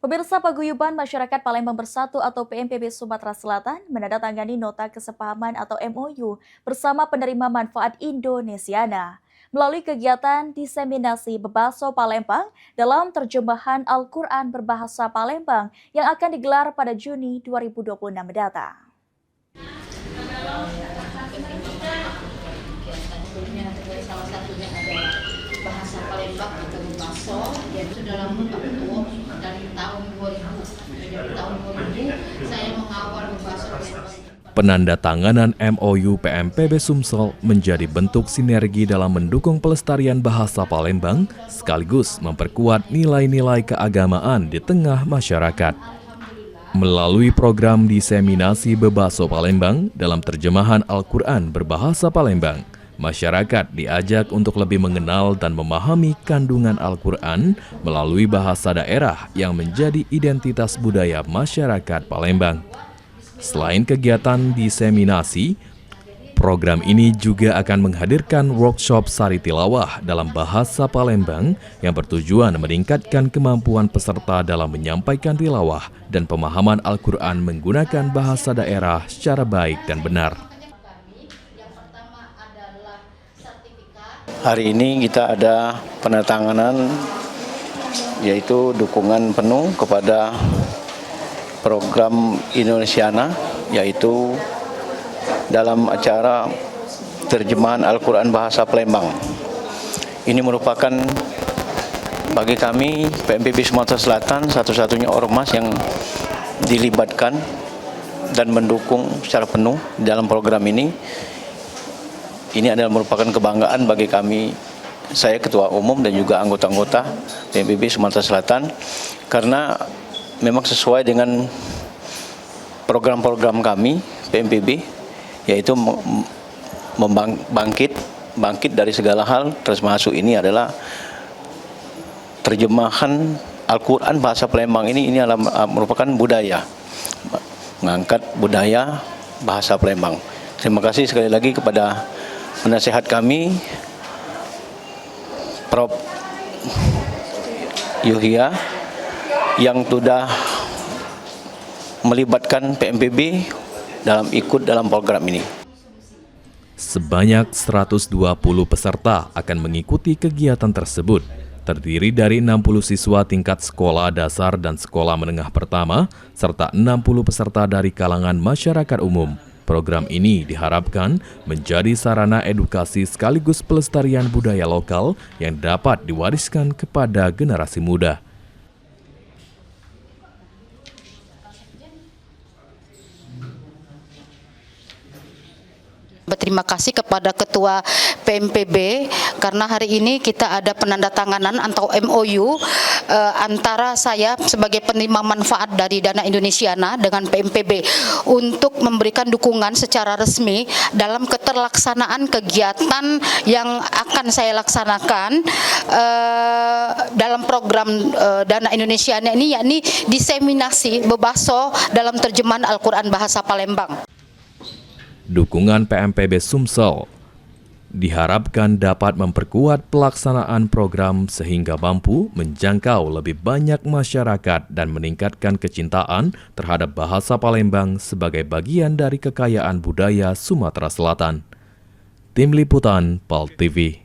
Pemirsa Paguyuban Masyarakat Palembang Bersatu atau PMPB Sumatera Selatan menandatangani nota kesepahaman atau MOU bersama penerima manfaat Indonesiana melalui kegiatan diseminasi Bebaso Palembang dalam terjemahan Al-Quran berbahasa Palembang yang akan digelar pada Juni 2026 mendatang. Salah satunya adalah bahasa Palembang atau Bebaso, yaitu dalam ketentuan dari tahun 2000. Dari tahun 2000 saya mengawal Bebaso Palembang. Penandatanganan MOU PMPB Sumsel menjadi bentuk sinergi dalam mendukung pelestarian bahasa Palembang sekaligus memperkuat nilai-nilai keagamaan di tengah masyarakat. Melalui program diseminasi Bebaso Palembang dalam terjemahan Al-Quran berbahasa Palembang, masyarakat diajak untuk lebih mengenal dan memahami kandungan Al-Quran melalui bahasa daerah yang menjadi identitas budaya masyarakat Palembang. Selain kegiatan diseminasi, program ini juga akan menghadirkan workshop sari tilawah dalam bahasa Palembang yang bertujuan meningkatkan kemampuan peserta dalam menyampaikan tilawah dan pemahaman Al-Quran menggunakan bahasa daerah secara baik dan benar. Hari ini kita ada penandatanganan yaitu dukungan penuh kepada program Indonesiana, yaitu dalam acara terjemahan Al-Quran bahasa Palembang. Ini merupakan bagi kami PMPB Sumatera Selatan satu-satunya ormas yang dilibatkan dan mendukung secara penuh dalam program ini. Ini adalah merupakan kebanggaan bagi kami, saya Ketua Umum dan juga anggota-anggota PMPB Sumatera Selatan, karena memang sesuai dengan program-program kami PMPB, yaitu bangkit dari segala hal, termasuk ini adalah terjemahan Al-Quran bahasa Palembang ini adalah merupakan budaya, mengangkat budaya bahasa Palembang. Terima kasih sekali lagi kepada penasehat kami, Prof. Yuhia, yang sudah melibatkan PMPB ikut dalam program ini. Sebanyak 120 peserta akan mengikuti kegiatan tersebut, terdiri dari 60 siswa tingkat sekolah dasar dan sekolah menengah pertama, serta 60 peserta dari kalangan masyarakat umum. Program ini diharapkan menjadi sarana edukasi sekaligus pelestarian budaya lokal yang dapat diwariskan kepada generasi muda. Berterima kasih kepada Ketua PMPB karena hari ini kita ada penandatanganan atau MOU antara saya sebagai penerima manfaat dari dana Indonesiana dengan PMPB untuk memberikan dukungan secara resmi dalam keterlaksanaan kegiatan yang akan saya laksanakan dalam program dana Indonesiana ini, yakni diseminasi Bebaso dalam terjemahan Al-Quran bahasa Palembang. Dukungan PMPB Sumsel diharapkan dapat memperkuat pelaksanaan program sehingga mampu menjangkau lebih banyak masyarakat dan meningkatkan kecintaan terhadap bahasa Palembang sebagai bagian dari kekayaan budaya Sumatera Selatan. Tim Liputan PAL TV.